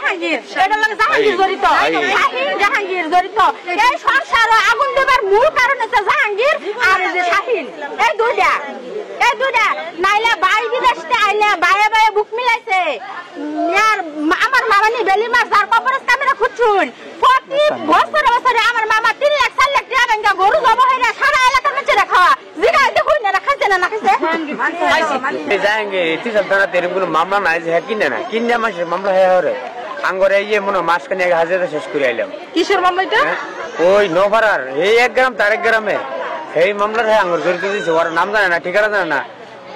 জাহাঙ্গীর জড়িত, শাহিন জাহাঙ্গীর জড়িত। এই সংসার আগুন দেবার মূল কারণ হচ্ছে জাহাঙ্গীর আর শাহিন, এই দুইটা নাইলে বাই বিদেশে আইলে বাইরে বাইরে বুক মিলাইছে। আর আমার মামা নি বেলি মাছ যার কবরস ক্যামেরা খুঁজছুন প্রতি বছরে বছরে আমার মামা 3 লাখ 4 লাখ টাকা ব্যাংকে গরু জবা হইরা সারা এলাকার মধ্যে রাখা জিগা দেখুন না খাইছে না খাইছে जाएंगे इतनी सल्तनत तेरे को मामला ना है कि ना किन्ने मास मामला है और आंगोरे ये मनो मास कने हाजिर शेष করে আইলাম কিসের মামলা এটা ওই নোভারার এই 1 গ্রাম তার 1 গ্রামে এই মামলা है आंगोर জড়িত দিছে ওর নাম জানে না ঠিকানা জানে না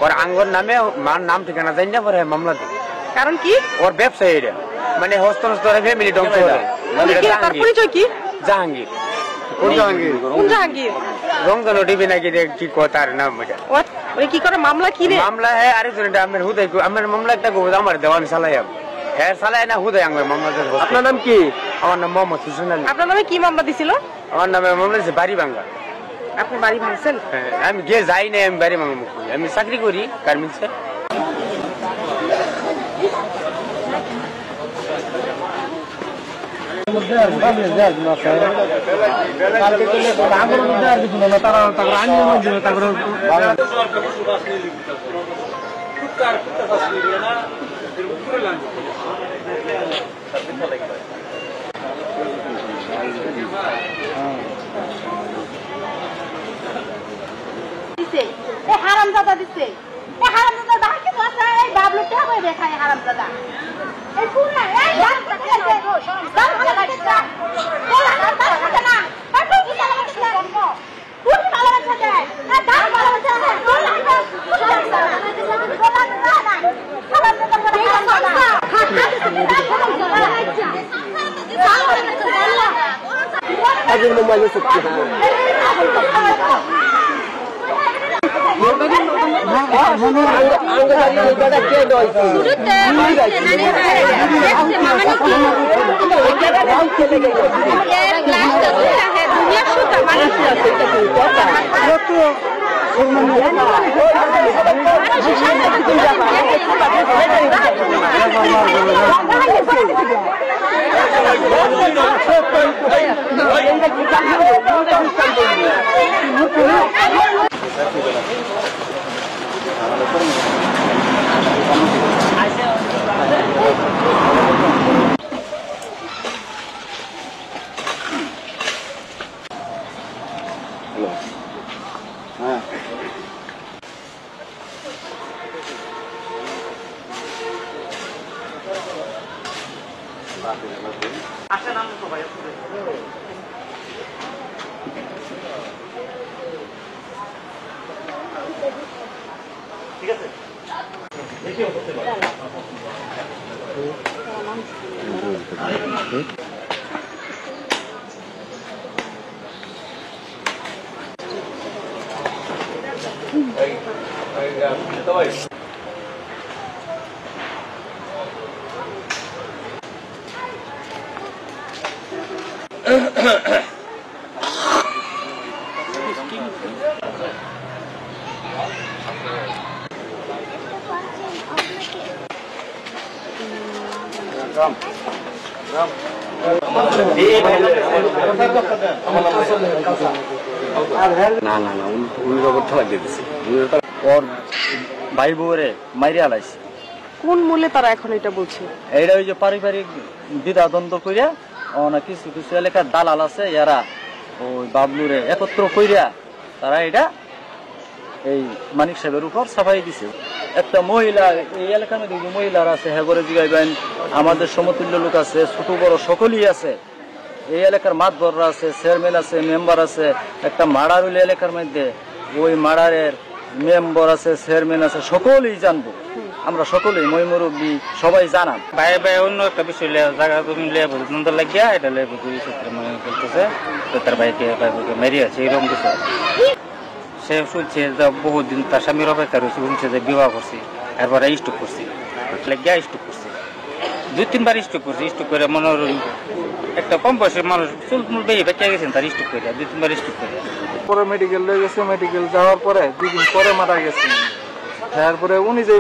ওর আঙ্গর নামে নাম ঠিকানা জানি না পরে মামলা দি কারণ কি ওর ব্যবসা এটা মানে হস্তনস্ত ফ্যামিলি ধ্বংস হবে মানে কি তার পরিচয় কি জাহাঙ্গীর কোন জাহাঙ্গীর রংধন টিভি নাকি কি কথার নাম এটা ওই কি করে মামলা কি রে মামলা है আরেকজন এটা আমার হুদাই আমার মামলা একটা গোদ আমার দেওয়ান সালাইয়াম হ্যাঁ সালাই না হুদাই আমার মামলা আপনার নাম কি আমার নাম মোহাম্মদ হোসেন আলী আপনার নামে কি মামলা দিছিল আমার নামে মামলা দিছে বাড়ি ভাঙা আপনি বাড়ি ভাঙছেন হ্যাঁ আমি গে যাই না আমি বাড়ি ভাঙা আমি চাকরি করি গার্মেন্টসে হারামজাদা দিচ্ছে হারামজাদা বাকি বসে এই বাবলু টা করে দেখায় হারামজাদা এই পুরা এই দাম করে আছে দাম করে আছে তোলা না দাম করে না পাটু কি দাম করে পুরো ভালো আছে না দাম ভালো আছে তোলা না তোলা না হারামজাদা করে আজ মোবাইলে সত্যি ঠিক আছে না না না উনি রবট লাগিয়ে দিচ্ছে ওর ভাই বউরে মাইরিয়া লাইছে কোন মূল্যে তারা এখন এটা বলছে এইটা ওই যে পারিবারিক দ্বিধা দ্বন্দ্ব কইরা না কিছু কিছু এলাকার দালাল আছে এরা ওই বাবলুরে একত্র কইরা তারা এটা এই মানিক সাহেবের উপর সাফাই দিছে একটা মহিলা এই এলাকার মধ্যে যে মহিলারা আছে হ্যাঁ করে জিগাইবেন আমাদের সমতুল্য লোক আছে ছোট বড় সকলেই আছে এই এলাকার মাতবররা আছে চেয়ারম্যান আছে মেম্বার আছে একটা মার্ডার হইলে এলাকার মধ্যে ওই মার্ডারের মেম্বার আছে চেয়ারম্যান আছে সকলেই জানবো আমরা সকলেই মই মুরব্বী সবাই জানান ভাই ভাই অন্য একটা বিষয় জায়গা তুমি নন্দ লাগিয়া এটা মনে বলতেছে তার ভাইকে ভাইকে মেরিয়েছে এরকম কিছু সে শুনছে যে বহুদিন তার স্বামীর অপেক্ষা রয়েছে শুনছে যে বিবাহ করছি এরপরে স্টক করছি লাগিয়া স্টক করছি 2-3 বার স্টক করছি স্টক করে মনে একটা কম বয়সের মানুষ চুল মুল বেয়ে বেঁচে গেছেন তার স্টক করে 2-3 বার স্টক করে পরে মেডিকেল লয়ে গেছে মেডিকেল যাওয়ার পরে 2 দিন পরে মারা গেছে তারপরে উনি যে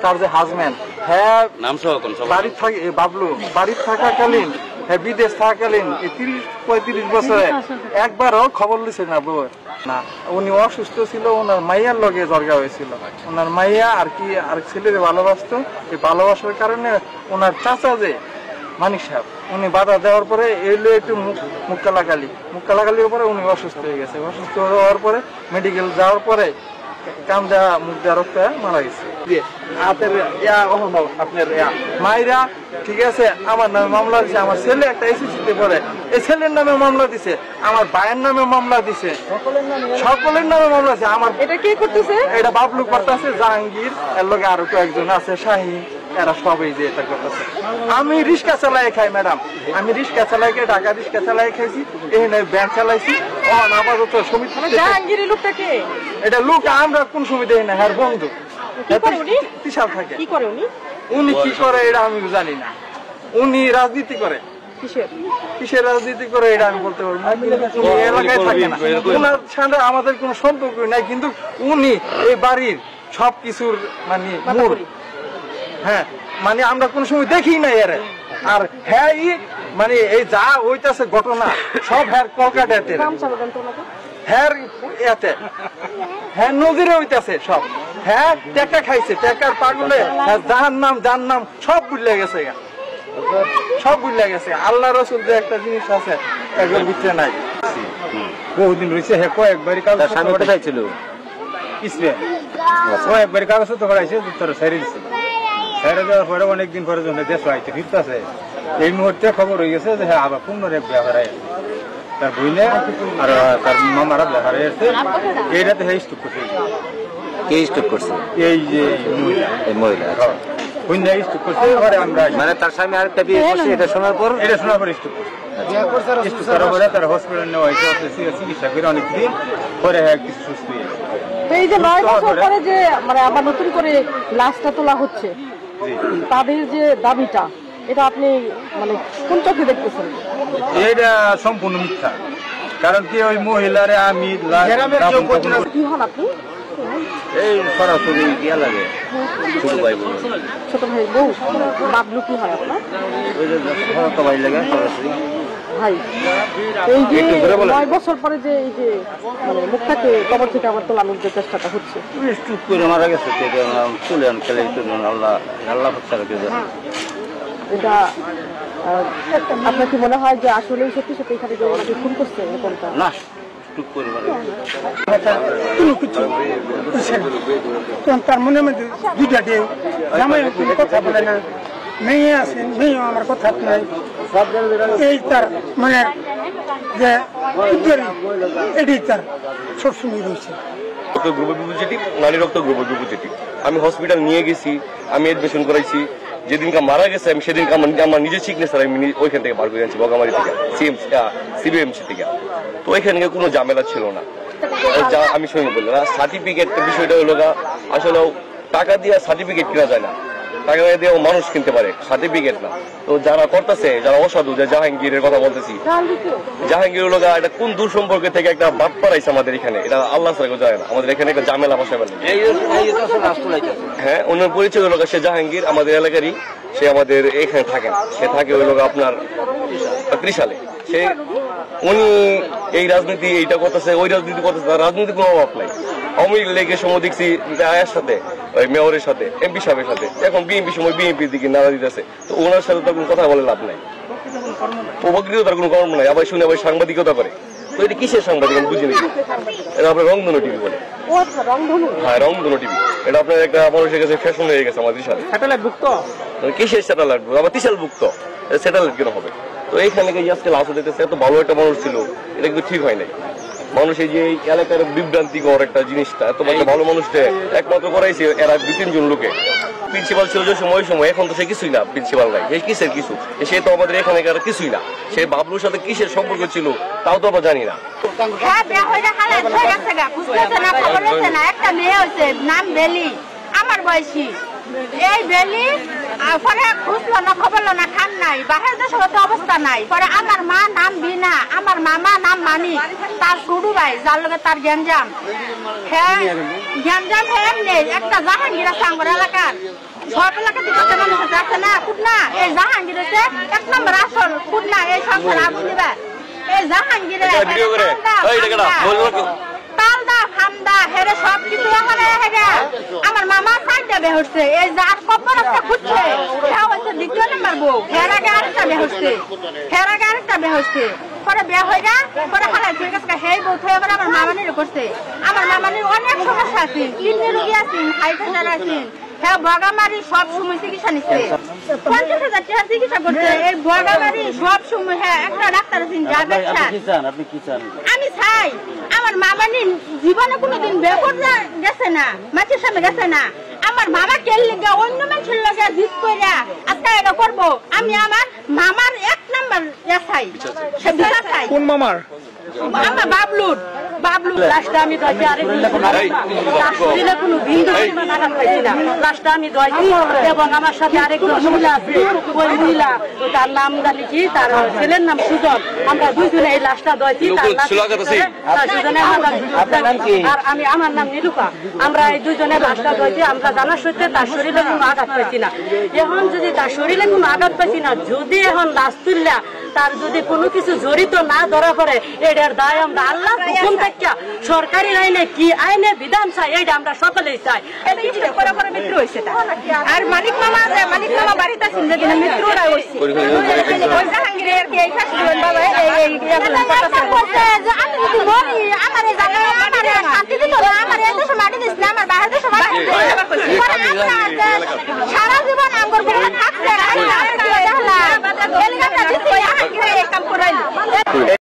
তার যে হাজবেন্ড হ্যাঁ নাম সহ কোন বাড়ির থাকে বাবলু বাড়ির থাকাকালীন হ্যাঁ বিদেশ থাকাকালীন 30-35 বছরে একবারও খবর লিছে না বউ না। উনি অসুস্থ ছিল, ওনার মাইয়ার লগে জর্গা হয়েছিল। ওনার মাইয়া আর কি আর ছেলের ভালোবাসতো, এই ভালোবাসার কারণে ওনার চাচা যে মানিক সাহেব উনি বাধা দেওয়ার পরে এলো একটু মুখ কালাকালির পরে উনি অসুস্থ হয়ে গেছে। অসুস্থ হওয়ার পরে মেডিকেল যাওয়ার পরে কান দেওয়া মুখ দেওয়া রক্ত মারা গেছে। হাতের আপনার মাইরা ঠিক আছে আমার নামে মামলা দিছে, আমার ছেলে একটা এসএসসিতে পড়ে এই ছেলের নামে মামলা দিছে, আমার ভাইয়ের নামে মামলা দিছে, সকলের নামে মামলা দিছে। আমার এটা কে করতেছে? এটা বাবলু করতেছে, জাহাঙ্গীর এর লগে আরো কয়েকজন আছে, শাহিন, এরা সবাই যে এটা করতেছে। আমি রিক্সা চালাই খাই ম্যাডাম, আমি রিক্সা চালাই খাই, ঢাকা রিক্সা চালাই খাইছি, এখানে ব্যাংক চালাইছি। আপাতত সমিতি জাহাঙ্গীরের লোকটা কে? এটা লোক আমরা কোন সমিতি না, হ্যাঁ বন্ধু বিশাল থাকে। কি করে উনি? উনি কি করে এটা আমি জানি না। উনি রাজনীতি করে, কিসের রাজনীতি করে এটা আমি বলতে পারবো না, কিন্তু এলাকায় থাকে না। ওনার সাথে আমাদের কোনো সম্পর্ক নাই, কিন্তু উনি এই বাড়ির সবকিছুর মানে মূল। হ্যাঁ মানে আমরা কোন সময় দেখি না এর। আর হ্যাঁ মানে এই যা হইতাছে ঘটনা সব হ্যাঁ কলকাতাতে হ্যাঁ এতে হ্যাঁ নজিরে হইতাছে সব। হ্যাঁ টাকা খাইছে, টাকার পাগলে যার নাম সব বুঝলে গেছে, সব বুঝলে গেছে। আল্লাহ রসুল যে একটা জিনিস আছে একবার ভিতরে নাই। বহুদিন রয়েছে হ্যাঁ কয়েকবারই কাগজ চাইছিল, কয়েকবারই কাগজ তো করাইছে, তোর সাইরে দিচ্ছে। সাইরে দেওয়ার পরে অনেকদিন পরে জন্য দেশ আইতে ফিরতে আছে। এই মুহূর্তে খবর হয়ে গেছে যে হ্যাঁ আবার পুনর এক বিয়া হারাই তার বইনে আর তার মামারা বিয়া হারাই আসছে। এইটাতে হ্যাঁ স্টক করছে। কে স্টক করছে? এই যে মহিলা স্টক করছে। আমরা মানে তার স্বামী আরেকটা বিয়ে করছে, এটা শোনার পর স্টক করছে। স্টক করার পরে তার হসপিটাল নেওয়া হয়েছে, চিকিৎসা করে অনেকদিন পরে হ্যাঁ কিছু সুস্থ হয়ে গেছে। এই যে 9 বছর পরে যে মানে আবার নতুন করে লাশটা তোলা হচ্ছে, তাদের যে দাবিটা এটা আপনি মানে কোন চোখে দেখতেছেন? এটা সম্পূর্ণ মিথ্যা। কারণ কি ওই মহিলারে আমি কি হন আপনি? এই সরাসরি ইয়া লাগে ছোট ভাই বউ। বাবলু কি হয় আপনার? ভাই লাগে সরাসরি ভাই। এই যে 9 বছর পরে যে এই যে মানে মুখটাকে কবর থেকে আবার তোলানোর যে চেষ্টাটা হচ্ছে, চুপ করে মারা গেছে, চলে আন খেলে আল্লাহ আল্লাহ এটা আপনার কি মনে হয় যে আসলে সত্যি সত্যি এখানে যে ওনাকে খুন করছে এরকমটা? না, চুপ করে মারা তার মনের মধ্যে দুইটা ঢেউ, জামাই কোনো কথা বলে না, মেয়ে আছে মেয়েও আমার কথা নাই। এই তার মানে যে এটি তার সবসময় রয়েছে। নারী রক্ত গ্রুপ পজিটিভ। আমি হসপিটাল নিয়ে গেছি, আমি এডমিশন করাইছি। যেদিনকে মারা গেছে আমি সেদিনকে আমার নিজের সিগনেচার আমি ওইখান থেকে বার করে আনছি, বগামারি থেকে, সিবিএমসি থেকে। তো ওইখানে কোনো ঝামেলা ছিল না। যা আমি শুনে বললাম সার্টিফিকেট বিষয়টা হলো আসলে টাকা দিয়ে সার্টিফিকেট কেনা যায় না, টাকা দিয়ে মানুষ কিনতে পারে, সার্টিফিকেট না। তো যারা করতেছে, যারা অসাধু, যে জাহাঙ্গীরের কথা বলতেছি, জাহাঙ্গীর হলো এটা কোন দূর সম্পর্কে থেকে একটা বাদ পাড়াইছে আমাদের এখানে, এটা আল্লাহ ছাড়া যায় না। আমাদের এখানে একটা ঝামেলা বসে ফেলে। হ্যাঁ, অন্য পরিচয় হলো সে জাহাঙ্গীর, আমাদের এলাকারই। সে আমাদের এখানে থাকে না, সে থাকে ওই লোক আপনার ত্রিশালে। সে উনি এই রাজনীতি এইটা করতেছে, ওই রাজনীতি করতেছে, তার রাজনীতি কোনো অভাব নাই। আওয়ামী লীগের সময় দেখছি আয়ার সাথে, ওই মেয়রের সাথে, এমপি সাহেবের সাথে, এখন বিএনপি সময় বিএনপির দিকে নাড়া দিতেছে। তো ওনার সাথে তো কোনো কথা বলে লাভ নাই, উপকৃততার কোনো কর্ম নাই। আবার শুনে আবার সাংবাদিকতা করে। তো এটা কিসের সাংবাদিক আমি বুঝিনি। এটা আপনার রংধনু টিভি বলে। হ্যাঁ, রংধনু টিভি। এটা আপনার একটা মানুষের কাছে ফ্যাশন হয়ে গেছে আমাদের সাথে। স্যাটেলাইট ভুক্ত, কিসের স্যাটেলাইট? আবার তিশাল ভুক্ত, স্যাটেলাইট কেন হবে? তো এইখানে আজকে লাশ দিতেছে, এত ভালো একটা মানুষ ছিল, এটা কিন্তু ঠিক হয় নাই। মানুষ এই যে এলাকার বিভ্রান্তিকর একটা জিনিসটা, এত ভালো মানুষটা একমাত্র করাইছে এরা 2-3 লোকে। প্রিন্সিপাল ছিল যে সময়, এখন তো সে কিছুই না। প্রিন্সিপাল নাই, এই কিসের কিছু? সে তো আমাদের এখানে কিছুই না। সে বাবলুর সাথে কিসের সম্পর্ক ছিল তাও তো আমরা জানি না। একটা মেয়ে হয়েছে, নাম বেলি, আমার বয়সী। এই বেলি পরে খুঁজলো না খবর না খান নাই বাহির দেশে হতে অবস্থা নাই পরে আমার মা নাম বিনা আমার মামা নাম মানি তার ছোট ভাই যার লগে তার গ্যাঞ্জাম নেই একটা জাহাঙ্গীর আছে আমার এলাকার সব এলাকা থেকে মানুষ আছে না কুটনা এই জাহাঙ্গীর হচ্ছে 1 নম্বর আসল কুটনা এই সংসার আগুন দিবা এই জাহাঙ্গীর তালদা খামদা হেরে সব কিছু আমার মামা সাইডে বে হচ্ছে এই যার কপর একটা খুঁজছে দ্বিতীয় নম্বর বউ হের আগে আরেকটা বে হচ্ছে পরে বিয়ে হয়ে গা পরে হারাই ঠিক আছে সেই বউ থেকে আমার মামানির করছে আমার মামানির অনেক সমস্যা আছে কিডনি রোগী আছেন হাই প্রেসার আছেন হ্যাঁ বগামারি সব সময় চিকিৎসা নিচ্ছে 50,000 টাকা চিকিৎসা করছে এই বগামারি সব সময় হ্যাঁ একটা ডাক্তার আছেন আপনি কি চান আমি চাই আমার মামানি জীবনে কোনোদিন বিয়ে করতে গেছে না মাছের সামনে গেছে না আমার মামা কেল লিগে অন্য মানুষের লগে জিত কইরা আজকে এটা করবো আমি আমার মামার 1 নম্বর চাই সে বিচার চাই কোন মামার আমার বাবলু লাস্টে আমি দইছি শরীরে কোনো বিন্দু পরিমাণ আঘাত পাইছি না লাস্টে আমি দইছি এবং আমার সাথে আরেকজন মহিলা আছে ওই মহিলা তার নাম জানি কি তার ছেলের নাম সুজন আমরা দুইজনে এই লাশটা দইছি আর আমি আমার নাম নীলুপা আমরা এই দুইজনে লাশটা দইছি আমরা জানার সত্ত্বে তার শরীরে কোনো আঘাত পাইছি না এখন যদি তার শরীরে কোনো আঘাত পাইছি না যদি এখন লাশ তুললা তার যদি কোনো কিছু জড়িত না ধরা পড়ে এটার দায় আমরা আল্লাহ হুকুম থেকে সরকারি আইনে কি আইনে বিধান চাই এটা আমরা সকলেই চাই মৃত্যু হয়েছে আর মানিক মামা বাড়িতে আছেন যেদিন মৃত্যুটা হয়েছে সারা জীবন আমার